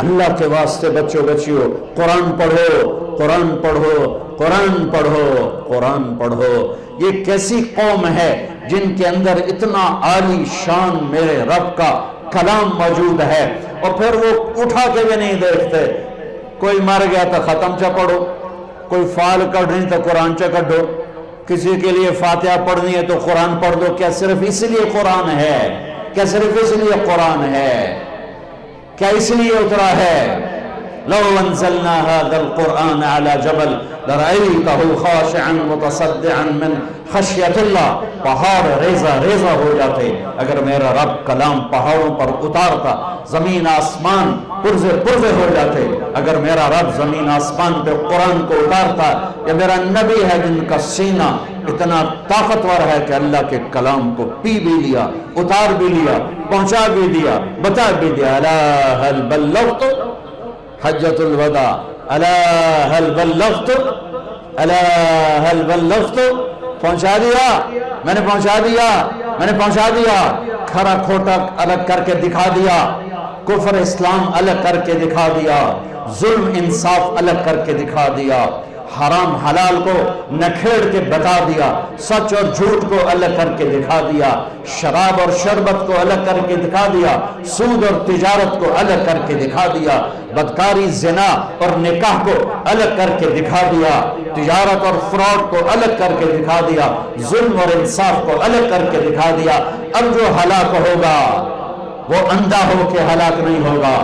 اللہ کے واسطے بچوں بچیوں قرآن پڑھو، قرآن پڑھو، قرآن پڑھو، قرآن پڑھو۔ یہ کیسی قوم ہے جن کے اندر اتنا عالی شان میرے رب کا کلام موجود ہے، اور پھر وہ اٹھا کے بھی نہیں دیکھتے۔ کوئی مر گیا تو ختم چا پڑھو، کوئی فال کڑھنی تو قرآن چا کڑھو، کسی کے لیے فاتحہ پڑھنی ہے تو قرآن پڑھ دو۔ کیا صرف اس لیے قرآن ہے؟ کیا صرف اس لیے قرآن ہے؟ کیا اس لیے اترا ہے؟ لو انزلنا هذا القرآن على جبل لرأيته خاشعا متصدعا من خشیت اللہ، پہاڑ ریزہ ریزہ ہو جاتے اگر میرا رب کلام پہاڑوں پر اتارتا، زمین آسمان پرزے پرزے ہو جاتے اگر میرا رب زمین آسمان پہ قرآن کو اتارتا۔ یہ میرا نبی ہے جن کا سینہ اتنا طاقتور ہے کہ اللہ کے کلام کو پی بھی لیا، اتار بھی لیا، پہنچا بھی دیا، بتا بھی دیا۔ الا هل بلغت حجۃ الوداع، الا هل بلغت، الا هل بلغت، پہنچا دیا، میں نے پہنچا دیا، میں نے پہنچا دیا۔ کھرا کھوٹا الگ کر کے دکھا دیا، کفر اسلام الگ کر کے دکھا دیا، ظلم انصاف الگ کر کے دکھا دیا، حرام حلال کو نکھیڑ کے بتا دیا، سچ اور جھوٹ کو الگ کر کے دکھا دیا، شراب اور شربت کو الگ کر کے دکھا دیا، سود اور تجارت کو الگ کر کے دکھا دیا، بدکاری زنا اور نکاح کو الگ کر کے دکھا دیا، تجارت اور فراڈ کو الگ کر کے دکھا دیا، ظلم اور انصاف کو الگ کر کے دکھا دیا۔ اب جو ہلاک ہوگا وہ اندھا ہو کے ہلاک نہیں ہوگا،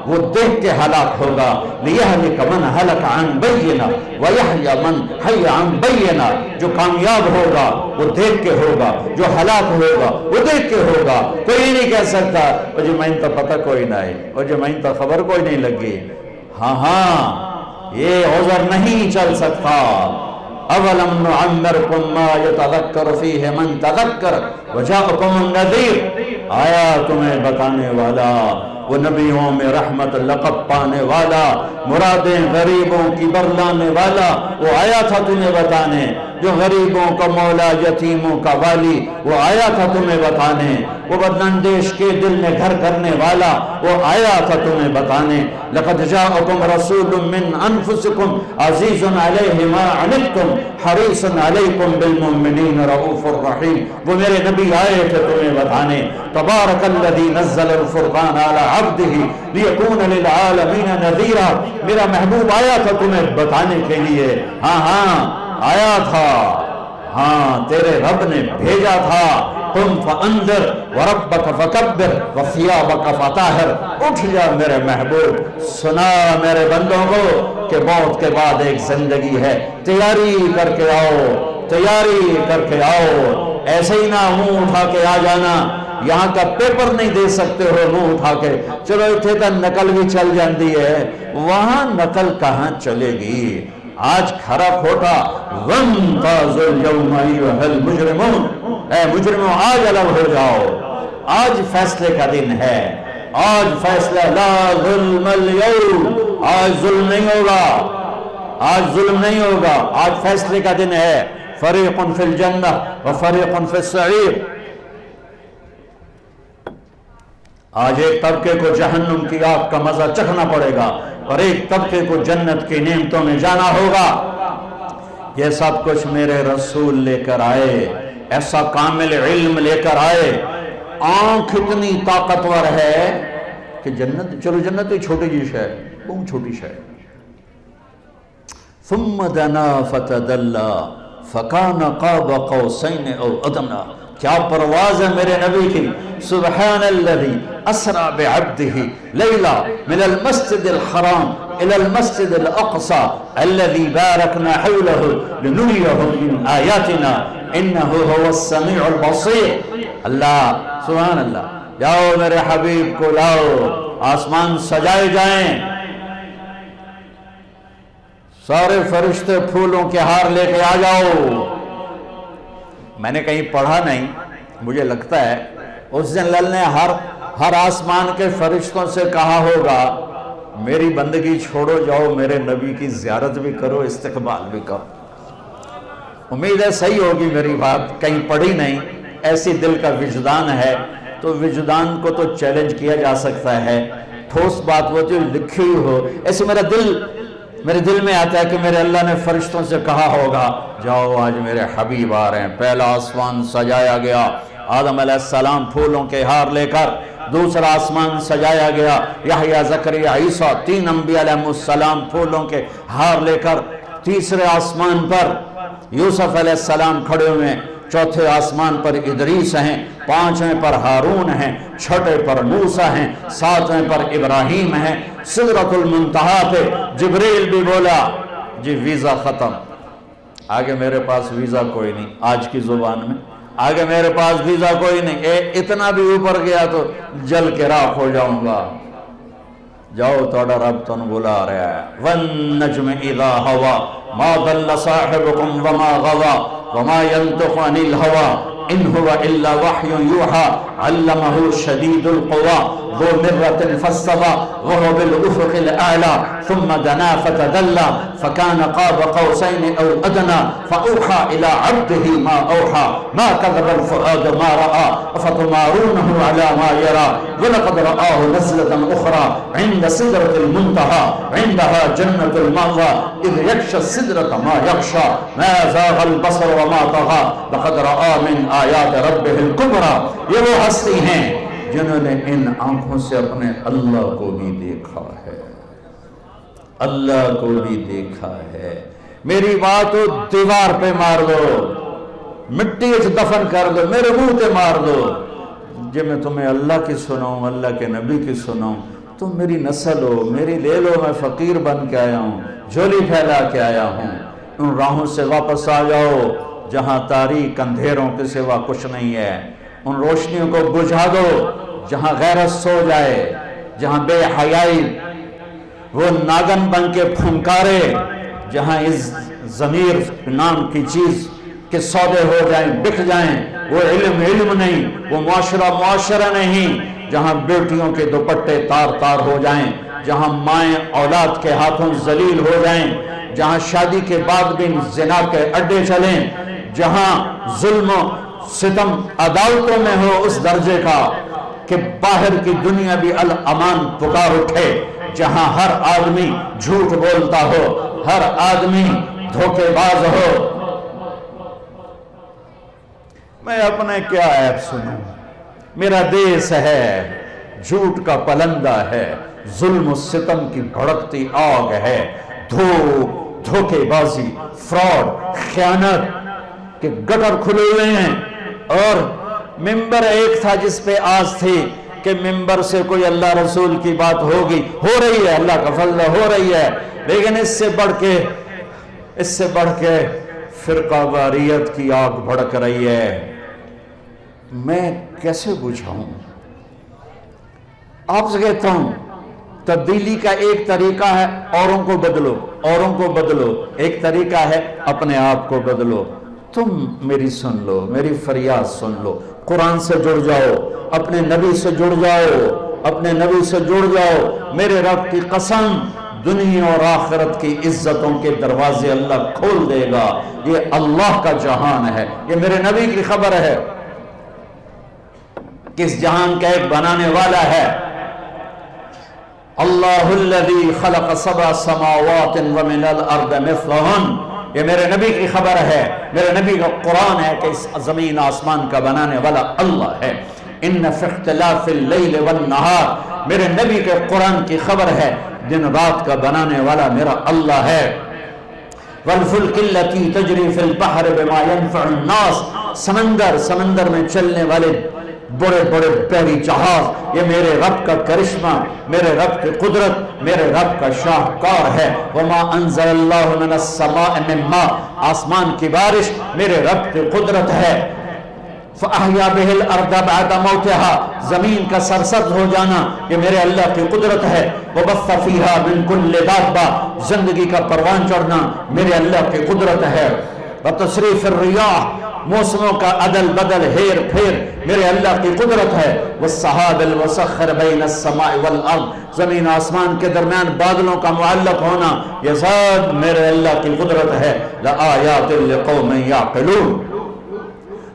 وہ دیکھ کے ہلاک ہوگا۔ لِيَهْلِكَ مَنْ هَلَكَ عَنْ بَيِّنَةٍ وَيَحْيَى مَنْ حَيَّ عَنْ بَيِّنَةٍ۔ جو کامیاب ہوگا وہ دیکھ کے ہوگا، جو ہلاک ہوگا وہ دیکھ کے ہوگا۔ کوئی نہیں کہہ سکتا وہ جو میں تو پتہ کوئی نہ ہے، وہ جو میں تو خبر کوئی نہیں لگی۔ ہاں یہ عذر نہیں چل سکتا۔ اولم نعمرکم ما یتذکر فیہ من تذکر وجاءکم النذیر۔ آیا تمہیں بتانے والا، وہ نبیوں میں رحمت لقب پانے والا، مرادیں غریبوں کی برلانے والا، وہ آیا تھا تمہیں بتانے۔ جو غریبوں کا مولا، یتیموں کا والی، وہ آیا تھا تمہیں بتانے۔ وہ بداندیش کے دل میں گھر کرنے والا، وہ آیا تھا تمہیں بتانے۔ لقد جاءکم رسول من انفسکم عزیز علیہ ما عنتم حریص علیکم بالمؤمنین رؤوف الرحیم۔ وہ میرے نبی آئے تھے تمہیں بتانے۔ تبارک الذی نزل الفرقان علی عبدہ لیکون للعالمین نذیرا۔ میرا محبوب آیا تھا تمہیں بتانے کے لیے۔ ہاں آیا تھا، ہاں تیرے رب نے بھیجا تھا۔ قم فانذر وربک فکبر وثیابک فطہر۔ اٹھ جا میرے محبوب، سنا میرے بندوں کو کہ موت کے بعد ایک زندگی ہے، تیاری کر کے آؤ، تیاری کر کے آؤ۔ ایسے ہی نہ منہ اٹھا کے آ جانا، یہاں کا پیپر نہیں دے سکتے ہو منہ اٹھا کے، چلو اتنے تک نقل بھی چل جاندی ہے، وہاں نقل کہاں چلے گی؟ آج کھرا کھوٹا وَامْتَازُوا الْيَوْمَ أَيُّهَا الْمُجْرِمُونَ، اے مجرموں آج الگ ہو جاؤ، آج فیصلے کا دن ہے، آج فیصلہ لا ظلم اليوم، آج ظلم نہیں ہوگا، آج ظلم نہیں ہوگا، آج فیصلے کا دن ہے۔ فریق فی الجنہ وفریق فی السعیر۔ آج ایک طبقے کو جہنم کی آگ کا مزہ چکھنا پڑے گا اور ایک طبقے کو جنت کی نعمتوں میں جانا ہوگا۔ یہ سب کچھ میرے رسول لے کر آئے، ایسا کامل علم لے کر آئے، آنکھ اتنی طاقتور ہے کہ جنت، چلو جنت ایک چھوٹی جی شے، بہت چھوٹی شے۔ ثم دنا فتدلى فكان قاب قوسين او ادنى۔ کیا پرواز ہے میرے نبی کی۔ سبحان الذي اسرى بعبده ليلا من المسجد الحرام الى المسجد الاقصى الذي باركنا حوله لنريه من آياتنا انه هو السميع البصير۔ اللہ سبحان اللہ، جاؤ میرے حبیب کو لاؤ، آسمان سجائے جائیں، سارے فرشتے پھولوں کے ہار لے کے آ جاؤ۔ میں نے کہیں پڑھا نہیں، مجھے لگتا ہے اس دن اللہ نے ہر آسمان کے فرشتوں سے کہا ہوگا میری بندگی چھوڑو، جاؤ میرے نبی کی زیارت بھی کرو، استقبال بھی کرو۔ امید ہے صحیح ہوگی میری بات، کہیں پڑھی نہیں، ایسی دل کا وجدان ہے تو وجدان کو تو چیلنج کیا جا سکتا ہے۔ ٹھوس بات ہوتی ہے لکھی ہوئی ہو. ایسے میرے دل میں آتا ہے کہ میرے اللہ نے فرشتوں سے کہا ہوگا جاؤ آج میرے حبیب آ رہے ہیں. پہلا آسمان سجایا گیا آدم علیہ السلام پھولوں کے ہار لے کر، دوسرا آسمان سجایا گیا یحییٰ زکریا عیسیٰ 3 انبیاء علیہ السلام پھولوں کے ہار لے کر، تیسرے آسمان پر یوسف علیہ السلام کھڑے ہوئے ہیں، چوتھے آسمان پر ادریس ہیں، پانچویں پر ہارون ہیں، چھٹے پر موسیٰ ہیں، ساتویں پر ابراہیم ہیں. سدرۃ المنتہا پہ جبریل بھی بولا جی ویزا ختم، آگے میرے پاس ویزا کوئی نہیں. آج کی زبان میں آگے میرے پاس ویزا کوئی نہیں، اتنا بھی اوپر گیا تو جل کے راکھ ہو جاؤں گا. جاؤ توڑا رب تن بلا رہا ہے. وَالنَّجْمِ إِذَا هَوَى مَا ضَلَّ صَاحِبُكُمْ وَمَا غَوَى وَمَا يَنطِقُ عَنِ الْهَوَى إِنْ هُوَ إِلَّا وَحْيٌ يُوحَى عَلَّمَهُ شَدِيدُ الْقُوَى ذُو مِرَّةٍ فَاسْتَوَى وَهُوَ بِالْأُفُقِ الْأَعْلَى ثُمَّ دَنَا فَتَدَلَّى فَكَانَ قَابَ قَوْسَيْنِ أَوْ أَدْنَى فَأَوْحَى إِلَى عَبْدِهِ مَا أَوْحَى مَا كَذَبَ الْفُؤَادُ مَا رَأَى أَفَتُمَارُونَهُ عَلَى مَا يَرَى وَلَقَدْ رَآهُ نَزْلَةً أُخْرَى عِندَ سِدْرَةِ الْمُنتَهَى عِندَهَا جَنَّةُ الْمَأْوَى إِذْ يَغْشَى السِّدْرَةَ مَا يَغْشَى مَا زَاغَ الْبَصَرُ وَمَا طَغَى لَقَدْ رَآى مِنْ آيَاتِ رَبِّهِ الْكُبْرَى. یہ وہ ہستی ہیں جنہوں نے ان آنکھوں سے اپنے اللہ کو بھی دیکھا ہے، اللہ کو بھی دیکھا ہے. میری بات ہو دیوار پہ مار دو، مٹی سے دفن کر دو، میرے منہ پہ مار دو. جب میں تمہیں اللہ کی سناؤں، اللہ کے نبی کی سناؤں، تم میری نسل ہو، میری لے لو. میں فقیر بن کے آیا ہوں، جھولی پھیلا کے آیا ہوں. ان راہوں سے واپس آ جاؤ جہاں تاریک اندھیروں کے سوا کچھ نہیں ہے. ان روشنیوں کو بجھا دو جہاں غیرت سو جائے، جہاں بے حیائی وہ ناگن بن کے پھنکارے، جہاں اس ضمیر نام کی چیز کے سودے ہو جائیں، بک جائیں. وہ علم نہیں، وہ معاشرہ نہیں، جہاں بیٹیوں کے دوپٹے تار تار ہو جائیں، جہاں مائیں اولاد کے ہاتھوں ذلیل ہو جائیں، جہاں شادی کے بعد بھی زنا کے اڈے چلیں، جہاں ظلم و ستم عدالتوں میں ہو اس درجے کا کہ باہر کی دنیا بھی الامان پکار اٹھے، جہاں ہر آدمی جھوٹ بولتا ہو، ہر آدمی دھوکے باز ہو. میں اپنے کیا عیب سنوں؟ میرا دیس ہے جھوٹ کا پلندہ ہے، ظلم و ستم کی بھڑکتی آگ ہے، دھوکے بازی، فراڈ، خیانت کے گٹر کھلے ہوئے ہیں. اور ممبر ایک تھا جس پہ آس تھی کہ ممبر سے کوئی اللہ رسول کی بات ہوگی، ہو رہی ہے، اللہ کا فضل ہو رہی ہے، لیکن اس سے بڑھ کے فرقہ واریت کی آگ بھڑک رہی ہے. میں کیسے بجھاؤں؟ آپ سے کہتا ہوں تبدیلی کا ایک طریقہ ہے اوروں کو بدلو، ایک طریقہ ہے اپنے آپ کو بدلو. تم میری سن لو، میری فریاد سن لو، قرآن سے جڑ جاؤ، اپنے نبی سے جڑ جاؤ. میرے رب کی قسم دنیا اور آخرت کی عزتوں کے دروازے اللہ کھول دے گا. یہ اللہ کا جہان ہے، یہ میرے نبی کی خبر ہے. کس جہان کا ایک بنانے والا ہے. اللہ الذی خلق 7 سماوات ومن الارض مثلہن. یہ میرے نبی کی خبر ہے، میرے نبی کا قرآن ہے کہ اس زمین آسمان کا بنانے والا اللہ ہے. ان فی اختلاف اللیل والنہار، میرے نبی کے قرآن کی خبر ہے دن رات کا بنانے والا میرا اللہ ہے. والفلک التی تجری فی البحر بما ينفع الناس، سمندر میں چلنے والے بڑے بحری جہاز، یہ میرے رب کا کرشمہ، میرے رب کی قدرت، میرے رب کا شاہکار ہے. وما انزل اللہ من السماء من ماء، آسمان کی بارش میرے رب کی قدرت ہے. فاحیا بہ الارض بعد موتها، زمین کا سرسبز ہو جانا یہ میرے اللہ کی قدرت ہے. وبث فیہا من کل دابہ، زندگی کا پروان چڑھنا میرے اللہ کی قدرت ہے. وتصریف الریاح، موسموں کا عدل بدل ہیر پھیر میرے اللہ کی قدرت ہے. والسحاب المسخر بین السماء والارض، زمین آسمان کے درمیان بادلوں کا معلق ہونا یہ سب میرے اللہ کی قدرت ہے. لآیات لقوم یعقلون،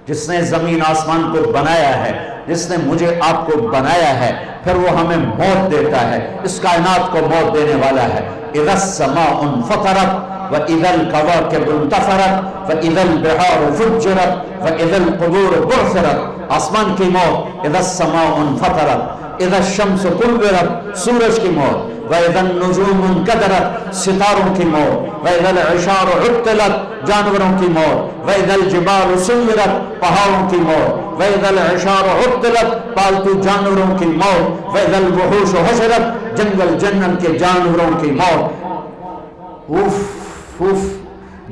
جس نے زمین آسمان کو بنایا ہے جس نے مجھے آپ کو بنایا ہے، پھر وہ ہمیں موت دیتا ہے، اس کائنات کو موت دینے والا ہے۔ اذا السماء انفطرت وَإِذَا الْكَوَاكِبُ انْتَثَرَتْ وَإِذَا الْبِحَارُ فُجِّرَتْ وَإِذَا الْقُبُورُ بُعْثِرَتْ، آسمان کی موت، اذا السماء انفطرت، اذا الشمس كُوِّرَتْ، سورج کی موت، وَإِذَا النُّجُومُ انْكَدَرَتْ، ستاروں کی موت، وَإِذَا الْعِشَارُ عُطِّلَتْ، جانوروں کی موت، وَإِذَا الْجِبَالُ سُيِّرَتْ، پہاڑوں کی موت، وَإِذَا الْعِشَارُ عُطِّلَتْ، پالتو جانوروں کی موت، وَإِذَا الْوُحُوشُ حُشِرَتْ، جنگل جنگل کے جانوروں کی موت۔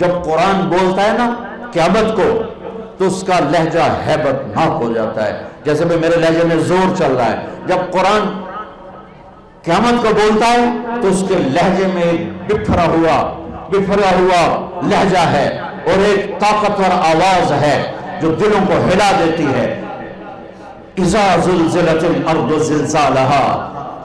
جب قرآن بولتا ہے نا قیامت کو تو اس کا لہجہ ہیبت ناک ہو جاتا ہے، جیسے بھی میرے لہجے میں زور چل رہا ہے۔ جب قرآن قیامت کو بولتا ہے تو اس کے لہجے میں ایک بکھرا ہوا لہجہ ہے اور ایک طاقتور آواز ہے جو دلوں کو ہلا دیتی ہے۔ اذا زلزلت الارض زلزالها،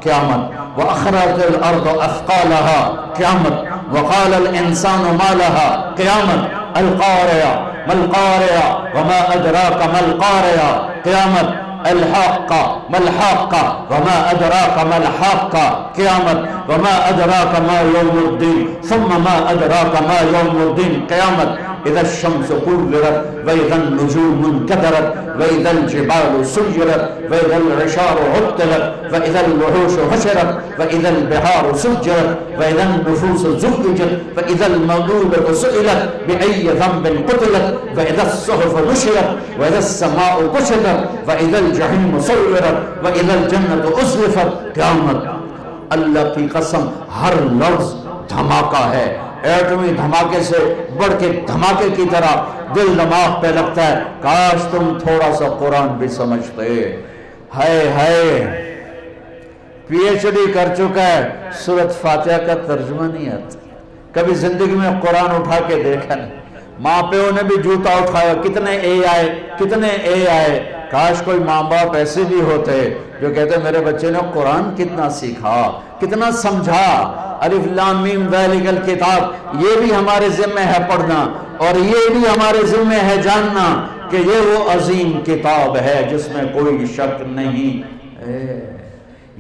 قیامت، واخرجت الارض اثقالها، قیامت، وقال الانسان ما لها، قیامت، القارعہ ما القارعہ وما ادراک ما القارعہ، قیامت، الحاقہ ما الحاقہ وما ادراک ما الحاقہ، قیامت، وما ادراک ما یوم الدین ثم ما ادراک ما یوم الدین، قیامت، اذا الشمس كورت واذا النجوم انكدرت واذا الجبال سيرت واذا العشار عطلت واذا الوحوش حشرت واذا البحار سجرت واذا النفوس زوجت واذا الموءودة سئلت بأي ذنب قتلت واذا الصحف نشرت واذا السماء كشطت واذا الجحيم سعرت واذا الجنة أزلفت، قیامت۔ اللہ کی قسم ہر لفظ دھماکہ ہے، ایٹمی دھماکے سے بڑھ کے دھماکے کی طرح دل دماغ پہ لگتا ہے۔ کاش تم تھوڑا سا قرآن بھی سمجھتے۔ ہائے پی ایچ ڈی کر چکا ہے، سورۃ فاتحہ کا ترجمہ نہیں آتا، کبھی زندگی میں قرآن اٹھا کے دیکھا نہیں۔ ماں پیوں نے بھی جوتا اٹھایا، کتنے اے آئے۔ کاش کوئی ماں باپ ایسے بھی ہوتے جو کہتے میرے بچے نے قرآن کتنا سیکھا، کتنا سمجھا۔ الف لام میم ذالک الکتاب، یہ بھی ہمارے ذمہ ہے پڑھنا، اور یہ بھی ہمارے ذمہ ہے جاننا کہ یہ وہ عظیم کتاب ہے جس میں کوئی شک نہیں ہے۔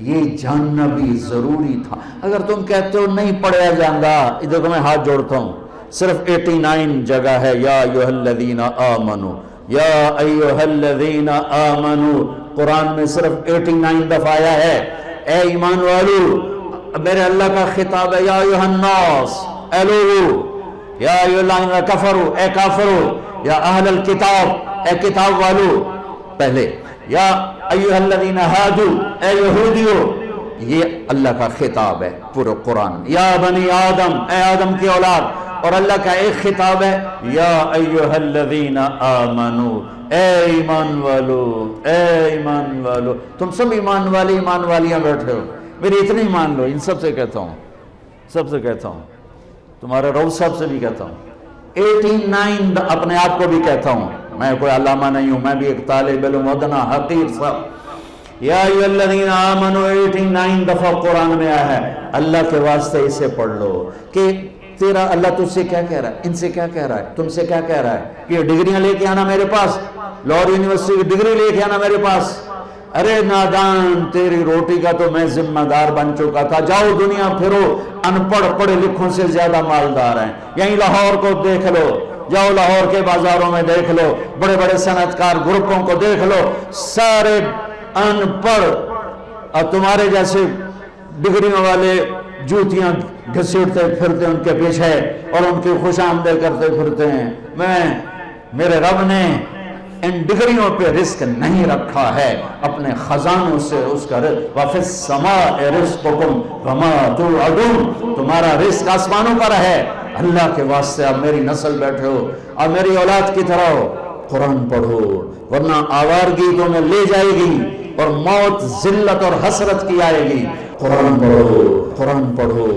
یہ جاننا بھی ضروری تھا۔ اگر تم کہتے ہو نہیں پڑھا جاندہ، ادھر کو میں ہاتھ جوڑتا ہوں، صرف 89 جگہ ہے یا ایھا الذین آمنو، یا ایھا الذین آمنو، قرآن میں صرف 89 دفعہ آیا ہے۔ اے ایمان والو، میرے اللہ کا خطاب ہے، یا ایھا الناس، اے لوگو، یا ایھا الذین کفروا، اے کافرو، یا اہل الکتاب، اے کتاب والو پہلے، یا ایھا الذین ہادو، اے یہودیو، یہ اللہ کا خطاب ہے پورے قرآن۔ یا بنی آدم، اے آدم کی اولاد، اور اللہ کا ایک خطاب ہے، یا ایھا الذین آمنو، اے ایمان والو، اے ایمان والو۔ تم سب ایمان والے ایمان والیاں بیٹھے ہو، میری اتنی مان لو، ان سب سے کہتا ہوں، تمہارے روح صاحب سے بھی کہتا ہوں، 89 اپنے آپ کو بھی کہتا ہوں، میں کوئی علامہ نہیں ہوں، میں بھی ایک طالب علم ودنا حقیر صاحب۔ یا ایھا الذین آمنو 89 دفعہ قرآن میں آیا ہے۔ اللہ کے واسطے اسے پڑھ لو کہ تیرا اللہ تجھ سے کیا کہہ رہا ہے، ان سے کیا کہہ رہا ہے، تم سے کیا کہہ رہا ہے کہ یہ ڈگریاں لے کے آنا میرے پاس، لاہور یونیورسٹی کی ڈگری لے کے آنا میرے پاس۔ ارے نادان، تیری روٹی کا تو میں ذمہ دار بن چکا تھا۔ جاؤ دنیا پھرو، ان پڑھ پڑھے لکھوں سے زیادہ مالدار ہیں۔ یہیں لاہور کو دیکھ لو، جاؤ لاہور کے بازاروں میں دیکھ لو، بڑے بڑے صنعت کار گروپوں کو دیکھ لو، سارے ان پڑھ، اور تمہارے جیسے ڈگریوں والے جوتیاں گھسیٹتے پھرتے ان کے پیچھے اور ان کی خوش آمدید کرتے پھرتے ہیں۔ میرے رب نے ان ڈگریوں پہ رزق نہیں رکھا ہے، اپنے خزانوں سے اس کا رزق، وَفِي السَّمَاءِ رِزْقُكُمْ وَمَا تُوعَدُونَ، تمہارا رزق آسمانوں پر ہے۔ اللہ کے واسطے اب میری نسل بیٹھے ہو، اب میری اولاد کی طرح ہو، قرآن پڑھو، ورنہ آوارگی تمہیں لے جائے گی اور موت ذلت اور حسرت کی آئے گی۔ قرآن پڑھو، قرآن پڑھو۔